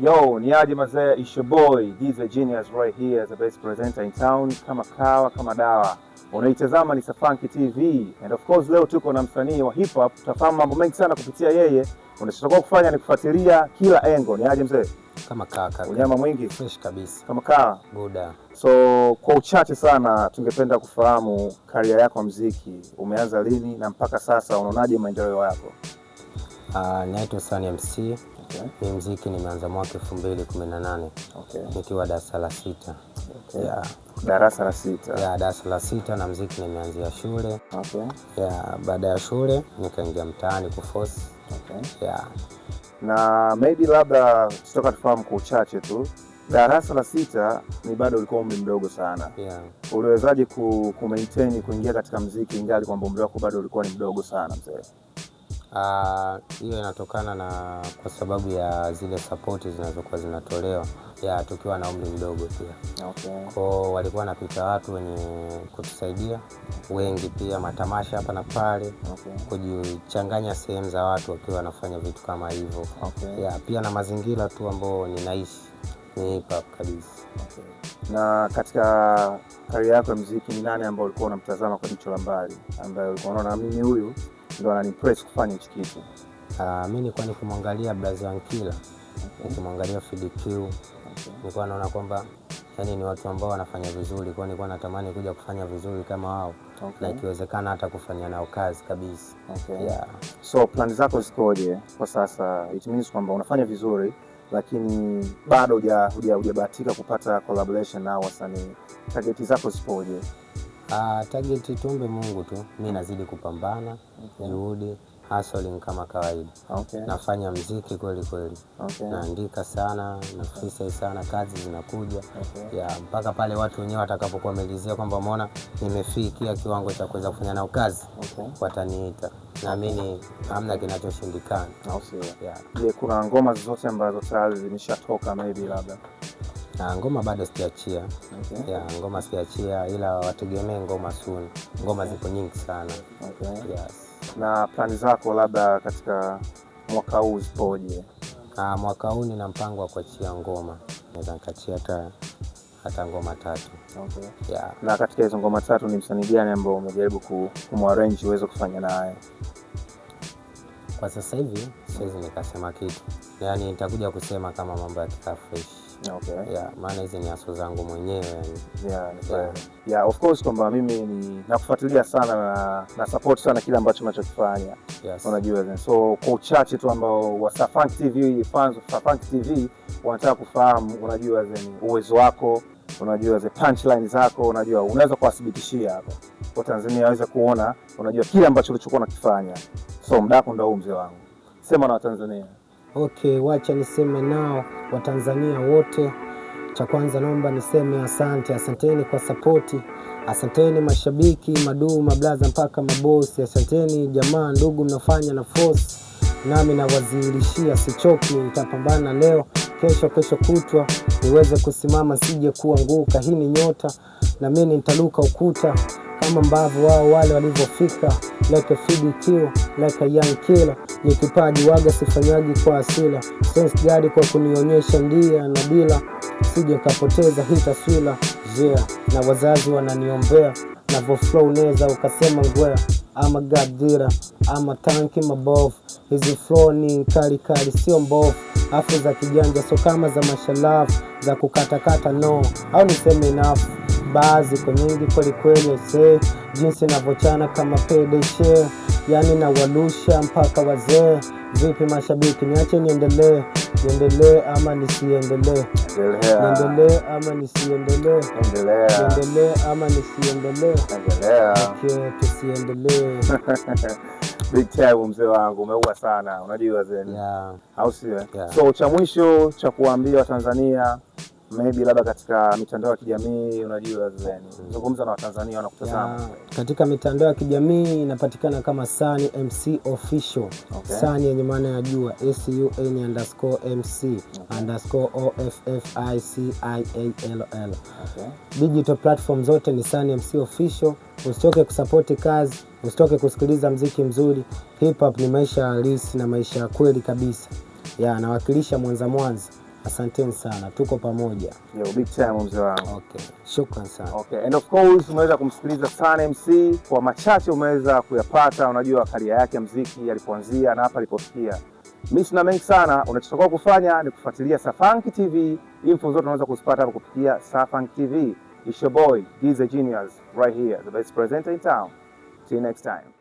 Yo, ni aje mazee, it's your boy DJ Genius right here, the best presenter in town, kama kawa kama dawa. Unaitazama ni Safanki TV, and of course leo tuko na msanii wa hip hop, tutafahamu mambo mengi sana kupitia yeye. Unachotakiwa kufanya ni kufuatilia kila engo. Ni aje mzee? Kama kaka. Unyama mwingi? Fresh kabisa. Kama kawa? Buda. So kwa uchache sana tungependa kufahamu career yako ya muziki. Umeanza lini na mpaka sasa unaonaje maendeleo yako? Naitwa Sunny MC. Okay. Ni muziki nimeanza mwaka 2018. Okay. Nikiwa darasa la 6. Okay. Yeah. Darasa la 6. Yeah, darasa la 6 na muziki nimeanzia shule. Okay. Yeah, baada ya shule nikaingia mtaani kuforce. Okay. Yeah. Na maybe labda tutoka tufahamu kwa uchache tu. Darasa la 6 ni bado ulikuwa umri mdogo sana. Yeah. Uliwezaje ku maintain kuingia katika muziki ingali kwamba umri wako bado ulikuwa ni mdogo sana mzee? Hiyo inatokana na kwa sababu ya zile support zinazokuwa zinatolewa ya tukiwa na umri mdogo pia. Okay. Kwa walikuwa napita watu wenye kutusaidia wengi, pia matamasha hapa na pale. Okay. Kujichanganya sehemu za watu wakiwa wanafanya vitu kama hivyo. Okay. Ya pia na mazingira tu ambao ninaishi ni hip hop kabisa. Okay. Na katika career yako ya muziki ni nani ambao ulikuwa unamtazama kwa jicho la mbali, ambaye ulikuwa unaona mimi huyu ndio ananipress kufanya hichi kitu? Mimi nilikuwa nikimwangalia Brother Ankila. Okay. Nikimwangalia FDQ. Okay. Nilikuwa naona kwamba yani ni watu ambao wanafanya vizuri, kwa nilikuwa natamani kuja kufanya vizuri kama wao. Okay. Na ikiwezekana hata kufanya nao kazi kabisa. Okay. Yeah. So plan zako zikoje kwa sasa? It means kwamba unafanya vizuri lakini bado hujabahatika kupata collaboration na wasanii. Target zako zipoje? Target tuombe Mungu tu. Mimi nazidi kupambana, juhudi, hustling kama kawaida. Okay. Nafanya muziki kweli kweli. Okay. Naandika sana, nafisa sana, kazi zinakuja. Okay. Ya mpaka pale watu wenyewe watakapokuwa wamelizia kwamba umeona nimefikia kiwango cha kuweza kufanya nao kazi. Okay. Wataniita. Naamini hamna kinachoshindikana. Yeah. Je, kuna ngoma zote ambazo tayari zimeshatoka maybe labda? Ngoma bado sijaachia. Okay. Yeah, ngoma sijaachia, ila wategemee ngoma soon. Ngoma zipo nyingi sana. Okay. Yes. Na plani zako labda katika mwaka huu zipoje? Mwaka huu nina mpango wa kuachia ngoma. Naweza nikachia hata ngoma 3. Okay. Yeah. Na katika hizo ngoma 3 ni msanii gani ambao umejaribu kumarrange uweze kufanya naye? Kwa sasa hivi siwezi nikasema kitu. Yaani nitakuja kusema kama mambo ya fresh. Okay. Yeah, maana hizi ni aso zangu mwenyewe yani. Yeah. Yeah, of course kwamba mimi ni nakufuatilia sana na support sana kile ambacho unachokifanya. Yes. Unajua, so kwa uchache tu ambao wa Safanki TV, fans wa Safanki TV wanataka kufahamu, unajua uwezo wako, unajua punchline zako, unajua unaweza kuwathibitishia hapa kwa Tanzania waweze kuona, unajua kile ambacho ulichokuwa unakifanya. So mdako ndio huu mzee wangu. Sema na Watanzania. Okay, wacha niseme nao Watanzania wote. Cha kwanza naomba niseme asanteni kwa sapoti. Asanteni mashabiki, maduu, mablaza mpaka mabosi. Asanteni jamaa, ndugu mnafanya na force. Nami nawazilishia sichoki, nitapambana leo, kesho kutwa niweze kusimama, sije kuanguka. Hii ni nyota na mimi nitaluka ukuta kama mbavu wao wale walivyofika. Like a FDQ, like a young killer. Ni kipaji waga sifanyaji kwa asila. Sense gadi kwa kunionyesha ndia na dila. Sije kapoteza hii taswira. Yeah, na wazazi wananiombea. Navo flow neza ukasema ngwea. Ama gadira, ama tanki mabovu. Hizi flow ni kali sio mbovu. Afu za kijanja so kama za mashalavu. Za kukatakata no, au niseme enough. Baadhi kwa nyingi kweli say jinsi navochana kama payday share. Yani na walusha mpaka wazee. Vipi mashabiki, niache niendelee ama nisiendelee? Niendelee ama nisiendelee? Niendelee ama nisiendelee? Okay, tusiendelee. Big time mzee wangu, umeua sana, unajua zeni. Yeah. Au sio? Yeah. So cha mwisho cha kuambia Watanzania, maybe labda katika mitandao ya kijamii, unajua zeni. Zungumza na Watanzania wanakutazama. Yeah. Katika mitandao ya kijamii inapatikana kama Sunny MC Official. Okay. Sunny yenye maana ya jua, SUN_MC_OFFICIALL. Okay. Digital platform zote ni Sunny MC Official. Usitoke kusupporti kazi, usitoke kusikiliza mziki mzuri. Hip hop ni maisha halisi na maisha ya kweli kabisa. Nawakilisha Mwanza. Asanteni sana, tuko pamoja. Yo, big time mzee wangu. Okay, shukran sana. Okay, and of course umeweza kumsikiliza Sun MC, kwa machache umeweza kuyapata, unajua career yake ya muziki alipoanzia na hapa alipofikia. Mimi sina mengi sana, unachotakiwa kufanya ni kufuatilia Safanki TV. Info zote unaweza kuzipata hapa kupitia Safanki TV. It's your boy, he's a genius right here, the best presenter in town. See you next time.